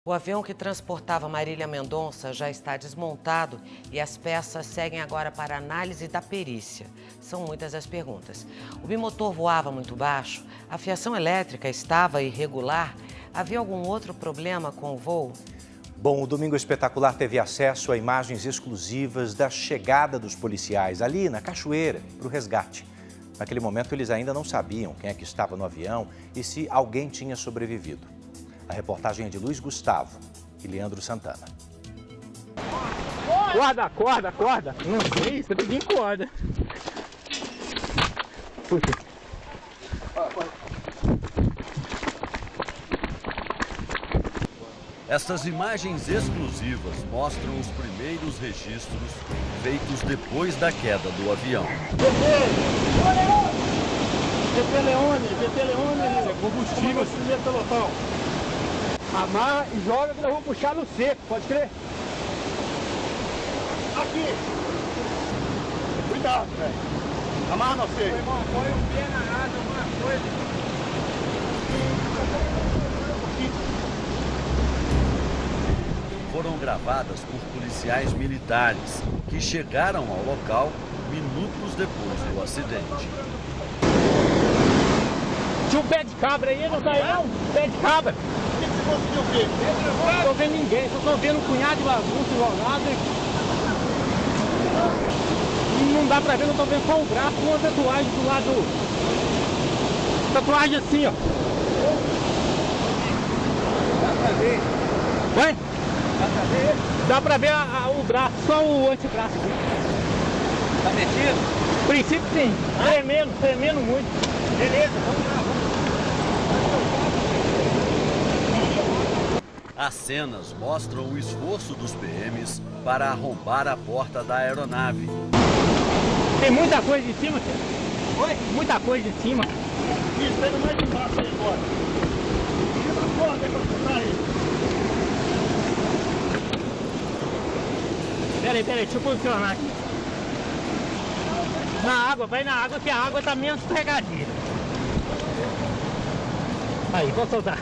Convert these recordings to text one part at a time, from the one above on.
O avião que transportava Marília Mendonça já está desmontado e as peças seguem agora para análise da perícia. São muitas as perguntas. O bimotor voava muito baixo, a fiação elétrica estava irregular, havia algum outro problema com o voo? Bom, o Domingo Espetacular teve acesso a imagens exclusivas da chegada dos policiais ali na cachoeira para o resgate. Naquele momento eles ainda não sabiam quem é que estava no avião e se alguém tinha sobrevivido. A reportagem é de Luiz Gustavo e Leandro Santana. Corda. Não sei, você tem corda. Puxa. Essas imagens exclusivas mostram os primeiros registros feitos depois da queda do avião. GT Leone, combustível pelotão. Amarra e joga que nós vamos puxar no seco, pode crer? Aqui! Cuidado, velho. Amarra no seco. Põe o pé na água, alguma coisa. Foram gravadas por policiais militares que chegaram ao local minutos depois do acidente. Tinha um pé de cabra aí, não tá aí não? Pé de cabra. O que você conseguiu ver? Não tô vendo ninguém, só tô vendo um punhado de bagunça enrolado. Não dá pra ver, não tô vendo só o braço com uma tatuagem do lado. Tatuagem assim, ó. Dá pra ver? Vai? Dá pra ver? Dá pra ver o braço, só o antebraço aqui. Tá metido? Princípio sim, tremendo muito. Beleza, vamos lá. As cenas mostram o esforço dos PMs para arrombar a porta da aeronave. Tem muita coisa em cima, cara. Oi? Muita coisa em cima. Isso, pega mais de baixo aí agora. Tira a porta aí pra puxar aí. Peraí, deixa eu posicionar aqui. Na água, vai na água que a água tá menos escorregadia. Aí, vou soltar.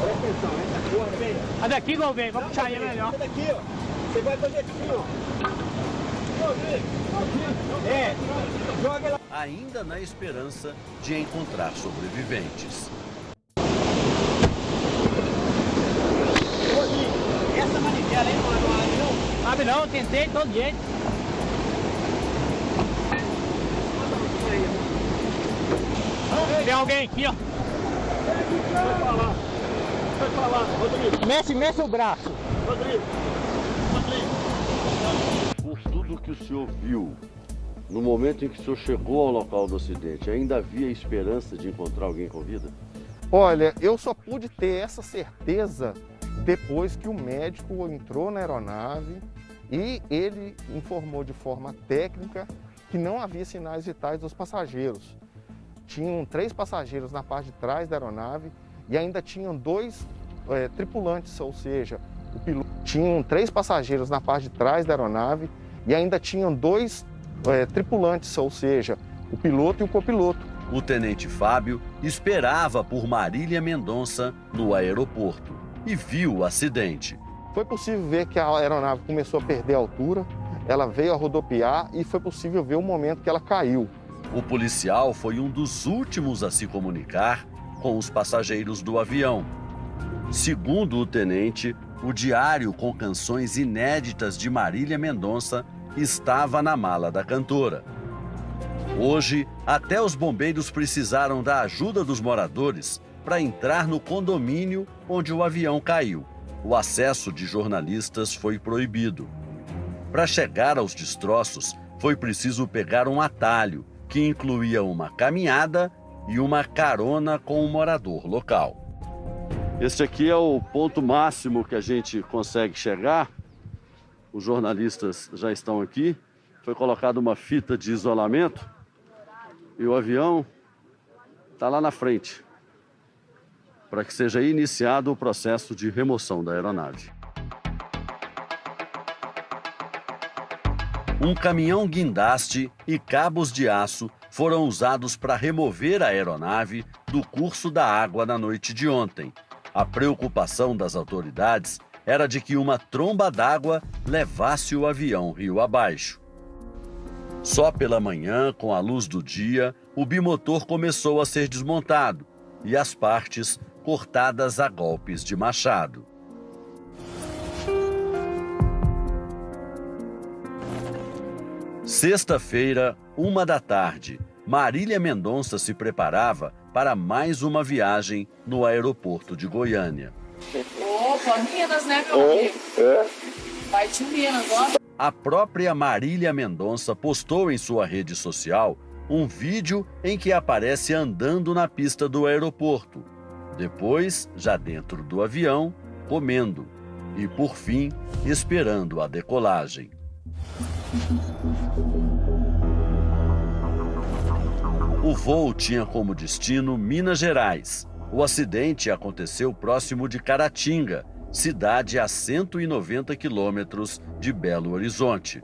Presta atenção, essa corda, vem. A daqui, igual vem, vou puxar aí melhor. Daqui, ó. Você vai fazer assim, ó. Joga ela. Ainda na esperança de encontrar sobreviventes. Essa manivela aí não abre não, tentei de todo jeito. Tem alguém aqui, ó. Vai falar, Rodrigo. Mexe o braço. Rodrigo. Por tudo que o senhor viu, no momento em que o senhor chegou ao local do acidente, ainda havia esperança de encontrar alguém com vida? Olha, eu só pude ter essa certeza depois que o médico entrou na aeronave e ele informou de forma técnica que não havia sinais vitais dos passageiros. Tinham 3 passageiros na parte de trás da aeronave e ainda tinham 2 tripulantes, ou seja, o piloto. Tinham 3 passageiros na parte de trás da aeronave e ainda tinham 2 tripulantes, ou seja, o piloto e o copiloto. O tenente Fábio esperava por Marília Mendonça no aeroporto e viu o acidente. Foi possível ver que a aeronave começou a perder a altura, ela veio a rodopiar e foi possível ver o momento que ela caiu. O policial foi um dos últimos a se comunicar com os passageiros do avião. Segundo o tenente, o diário com canções inéditas de Marília Mendonça estava na mala da cantora. Hoje, até os bombeiros precisaram da ajuda dos moradores para entrar no condomínio onde o avião caiu. O acesso de jornalistas foi proibido. Para chegar aos destroços, foi preciso pegar um atalho que incluía uma caminhada e uma carona com um morador local. Este aqui é o ponto máximo que a gente consegue chegar. Os jornalistas já estão aqui. Foi colocada uma fita de isolamento e o avião está lá na frente, para que seja iniciado o processo de remoção da aeronave. Um caminhão guindaste e cabos de aço foram usados para remover a aeronave do curso da água na noite de ontem. A preocupação das autoridades era de que uma tromba d'água levasse o avião rio abaixo. Só pela manhã, com a luz do dia, o bimotor começou a ser desmontado e as partes cortadas a golpes de machado. Sexta-feira, 13h, Marília Mendonça se preparava para mais uma viagem no aeroporto de Goiânia. Opa, Minas, né, meu amigo? Vai de Minas, ó. A própria Marília Mendonça postou em sua rede social um vídeo em que aparece andando na pista do aeroporto. Depois, já dentro do avião, comendo. E, por fim, esperando a decolagem. O voo tinha como destino Minas Gerais. O acidente aconteceu próximo de Caratinga, cidade a 190 quilômetros de Belo Horizonte.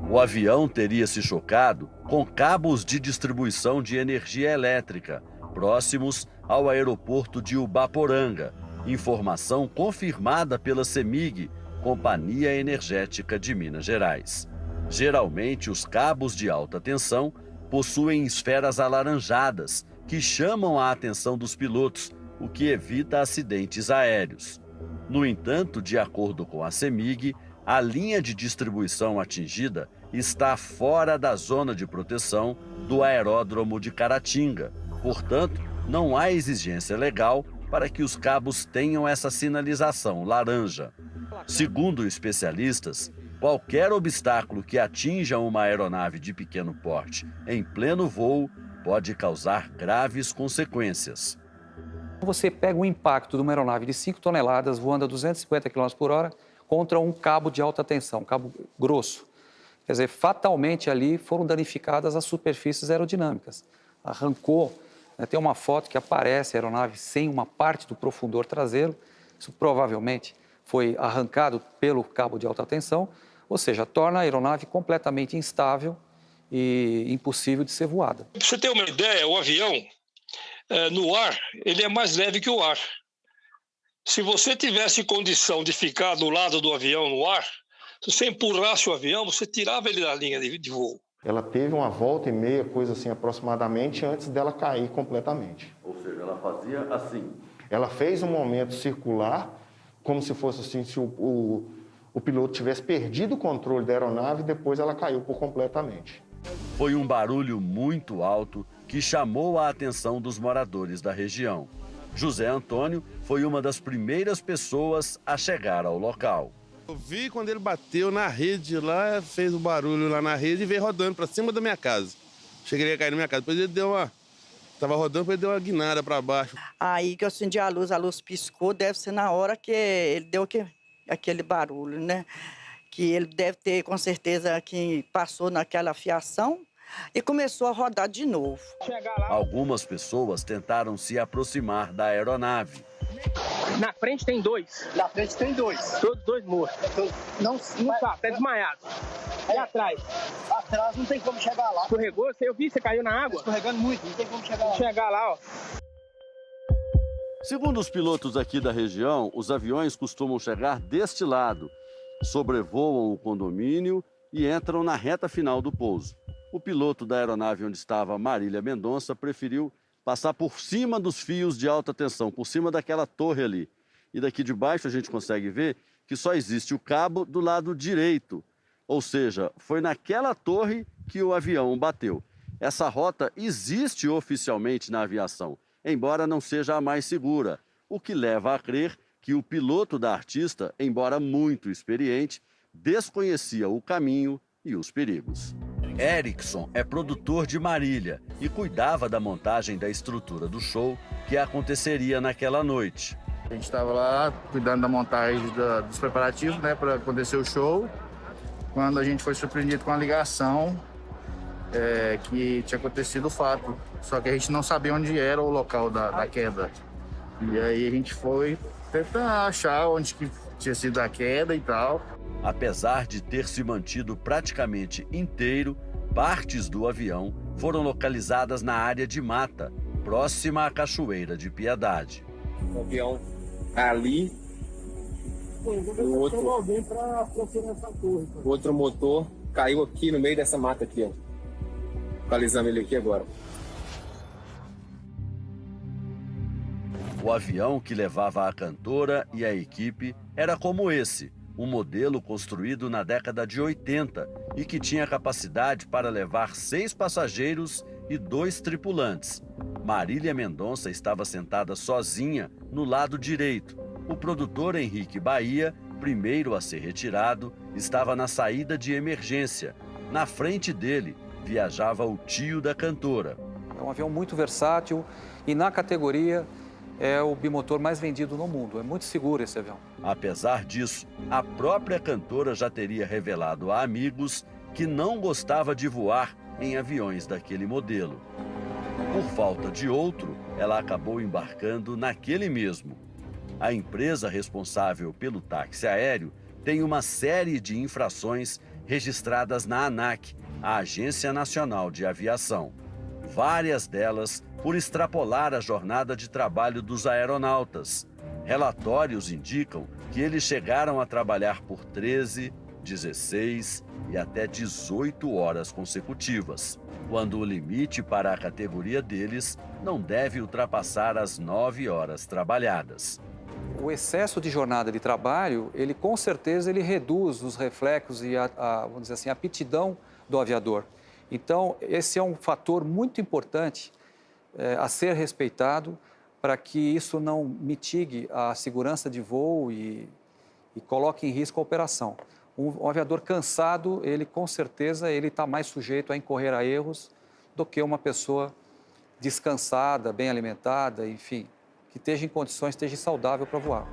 O avião teria se chocado com cabos de distribuição de energia elétrica, próximos ao aeroporto de Ubaporanga, informação confirmada pela CEMIG, Companhia Energética de Minas Gerais. Geralmente, os cabos de alta tensão possuem esferas alaranjadas, que chamam a atenção dos pilotos, o que evita acidentes aéreos. No entanto, de acordo com a CEMIG, a linha de distribuição atingida está fora da zona de proteção do aeródromo de Caratinga. Portanto, não há exigência legal para que os cabos tenham essa sinalização laranja. Segundo especialistas, qualquer obstáculo que atinja uma aeronave de pequeno porte em pleno voo pode causar graves consequências. Você pega o impacto de uma aeronave de 5 toneladas voando a 250 km por hora contra um cabo de alta tensão, um cabo grosso. Quer dizer, fatalmente ali foram danificadas as superfícies aerodinâmicas. Arrancou, né, tem uma foto que aparece a aeronave sem uma parte do profundor traseiro, isso provavelmente foi arrancado pelo cabo de alta tensão, ou seja, torna a aeronave completamente instável e impossível de ser voada. Para você ter uma ideia, o avião, no ar, ele é mais leve que o ar. Se você tivesse condição de ficar do lado do avião no ar, se você empurrasse o avião, você tirava ele da linha de voo. Ela teve uma volta e meia, coisa assim, aproximadamente, antes dela cair completamente. Ou seja, ela fazia assim. Ela fez um momento circular, como se fosse assim, se o piloto tivesse perdido o controle da aeronave e depois ela caiu por completamente. Foi um barulho muito alto que chamou a atenção dos moradores da região. José Antônio foi uma das primeiras pessoas a chegar ao local. Eu vi quando ele bateu na rede lá, fez o barulho lá na rede e veio rodando para cima da minha casa. Cheguei a cair na minha casa, depois ele deu uma... Estava rodando, depois ele deu uma guinada para baixo. Aí que eu acendi a luz piscou, deve ser na hora que ele deu aquele barulho, né? Que ele deve ter, com certeza, que passou naquela fiação e começou a rodar de novo. Algumas pessoas tentaram se aproximar da aeronave. Na frente tem dois. Na frente tem dois. Todos dois mortos. Não tá, tá desmaiado. Aí atrás. Atrás não tem como chegar lá. Escorregou? Eu vi, você caiu na água? Escorregando muito, não tem como chegar lá. Chegar lá, ó. Segundo os pilotos aqui da região, os aviões costumam chegar deste lado, sobrevoam o condomínio e entram na reta final do pouso. O piloto da aeronave onde estava Marília Mendonça preferiu passar por cima dos fios de alta tensão, por cima daquela torre ali. E daqui de baixo a gente consegue ver que só existe o cabo do lado direito. Ou seja, foi naquela torre que o avião bateu. Essa rota existe oficialmente na aviação, embora não seja a mais segura, o que leva a crer que o piloto da artista, embora muito experiente, desconhecia o caminho e os perigos. Erickson é produtor de Marília e cuidava da montagem da estrutura do show que aconteceria naquela noite. A gente estava lá cuidando da montagem dos preparativos, né, para acontecer o show, quando a gente foi surpreendido com a ligação que tinha acontecido o fato. Só que a gente não sabia onde era o local da queda. E aí a gente foi tentar achar onde que tinha sido a queda e tal. Apesar de ter se mantido praticamente inteiro, partes do avião foram localizadas na área de mata, próxima à Cachoeira de Piedade. O avião ali. O outro motor caiu aqui no meio dessa mata aqui, ó. Localizamos ele aqui agora. O avião que levava a cantora e a equipe era como esse, um modelo construído na década de 80 e que tinha capacidade para levar 6 passageiros e 2 tripulantes. Marília Mendonça estava sentada sozinha no lado direito. O produtor Henrique Bahia, primeiro a ser retirado, estava na saída de emergência. Na frente dele, viajava o tio da cantora. É um avião muito versátil e na categoria é o bimotor mais vendido no mundo. É muito seguro esse avião. Apesar disso, a própria cantora já teria revelado a amigos que não gostava de voar em aviões daquele modelo. Por falta de outro, ela acabou embarcando naquele mesmo. A empresa responsável pelo táxi aéreo tem uma série de infrações registradas na ANAC, a Agência Nacional de Aviação. Várias delas por extrapolar a jornada de trabalho dos aeronautas. Relatórios indicam que eles chegaram a trabalhar por 13, 16 e até 18 horas consecutivas, quando o limite para a categoria deles não deve ultrapassar as 9 horas trabalhadas. O excesso de jornada de trabalho, ele com certeza ele reduz os reflexos e vamos dizer assim, a aptidão do aviador. Então, esse é um fator muito importante a ser respeitado para que isso não mitigue a segurança de voo e coloque em risco a operação. Um aviador cansado, ele com certeza ele está mais sujeito a incorrer a erros do que uma pessoa descansada, bem alimentada, enfim, que esteja em condições, esteja saudável para voar.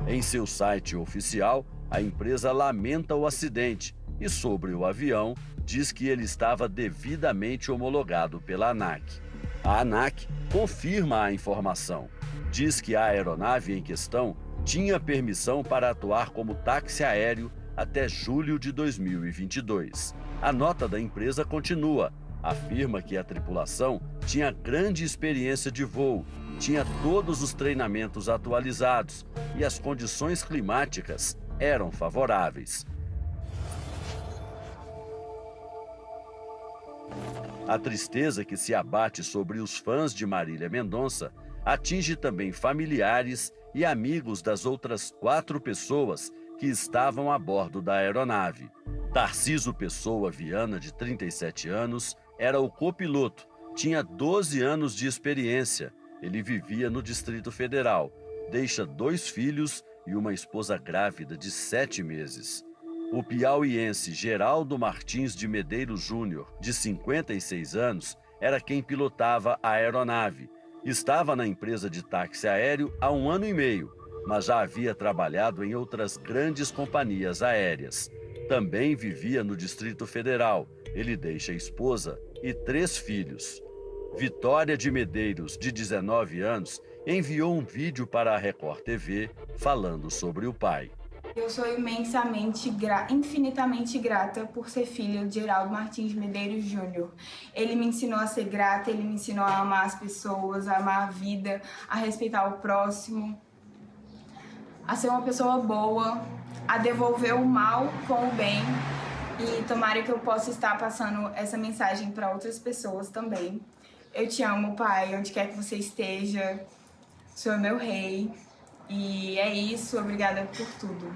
Em seu site oficial, a empresa lamenta o acidente e, sobre o avião, diz que ele estava devidamente homologado pela ANAC. A ANAC confirma a informação. Diz que a aeronave em questão tinha permissão para atuar como táxi aéreo até julho de 2022. A nota da empresa continua. Afirma que a tripulação tinha grande experiência de voo, tinha todos os treinamentos atualizados e as condições climáticas eram favoráveis. A tristeza que se abate sobre os fãs de Marília Mendonça atinge também familiares e amigos das outras 4 pessoas que estavam a bordo da aeronave. Tarciso Pessoa Viana, de 37 anos, era o copiloto, tinha 12 anos de experiência. Ele vivia no Distrito Federal, deixa 2 filhos e uma esposa grávida de 7 meses. O piauiense Geraldo Martins de Medeiros Júnior, de 56 anos, era quem pilotava a aeronave. Estava na empresa de táxi aéreo há 1 ano e meio, mas já havia trabalhado em outras grandes companhias aéreas. Também vivia no Distrito Federal. Ele deixa a esposa e 3 filhos. Vitória de Medeiros, de 19 anos, enviou um vídeo para a Record TV falando sobre o pai. Eu sou infinitamente grata por ser filha de Geraldo Martins Medeiros Júnior. Ele me ensinou a ser grata, ele me ensinou a amar as pessoas, a amar a vida, a respeitar o próximo, a ser uma pessoa boa, a devolver o mal com o bem. E tomara que eu possa estar passando essa mensagem para outras pessoas também. Eu te amo, pai, onde quer que você esteja. O Senhor é meu rei. E é isso, obrigada por tudo.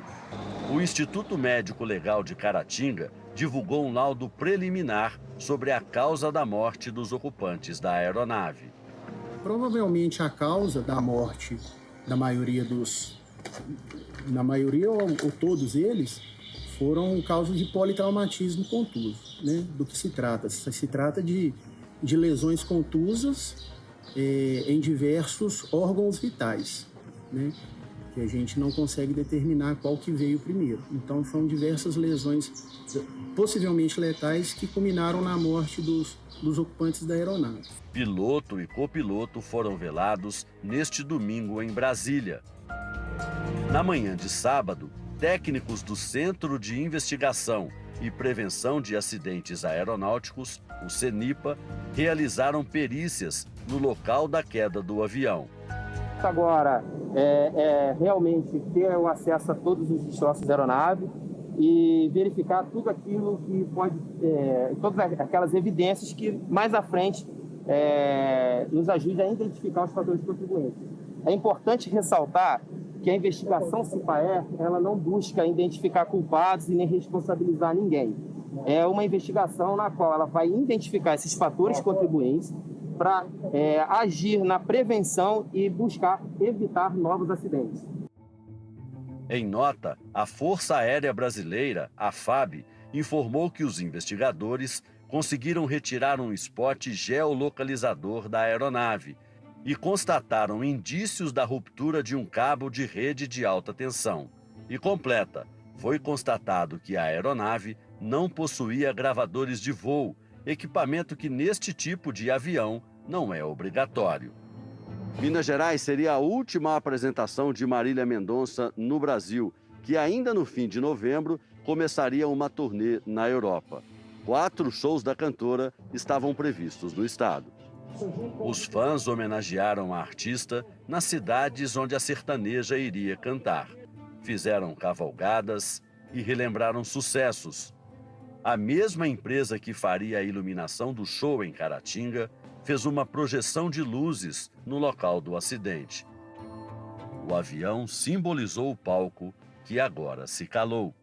O Instituto Médico Legal de Caratinga divulgou um laudo preliminar sobre a causa da morte dos ocupantes da aeronave. Provavelmente a causa da morte da maioria ou todos eles foram causas de politraumatismo contuso, né? Do que se trata? Se trata de lesões contusas em diversos órgãos vitais, né? Que a gente não consegue determinar qual que veio primeiro. Então, foram diversas lesões, possivelmente letais, que culminaram na morte dos ocupantes da aeronave. Piloto e copiloto foram velados neste domingo em Brasília. Na manhã de sábado, técnicos do Centro de Investigação e Prevenção de Acidentes Aeronáuticos, o CENIPA, realizaram perícias no local da queda do avião. Agora, realmente ter o acesso a todos os destroços da aeronave e verificar tudo aquilo que pode, todas aquelas evidências que mais à frente nos ajude a identificar os fatores contribuintes. É importante ressaltar que a investigação CIPAER, ela não busca identificar culpados e nem responsabilizar ninguém. É uma investigação na qual ela vai identificar esses fatores contribuintes para agir na prevenção e buscar evitar novos acidentes. Em nota, a Força Aérea Brasileira, a FAB, informou que os investigadores conseguiram retirar um spot geolocalizador da aeronave e constataram indícios da ruptura de um cabo de rede de alta tensão. E completa, foi constatado que a aeronave não possuía gravadores de voo, equipamento que neste tipo de avião não é obrigatório. Minas Gerais seria a última apresentação de Marília Mendonça no Brasil, que ainda no fim de novembro começaria uma turnê na Europa. 4 shows da cantora estavam previstos no estado. Os fãs homenagearam a artista nas cidades onde a sertaneja iria cantar. Fizeram cavalgadas e relembraram sucessos. A mesma empresa que faria a iluminação do show em Caratinga fez uma projeção de luzes no local do acidente. O avião simbolizou o palco que agora se calou.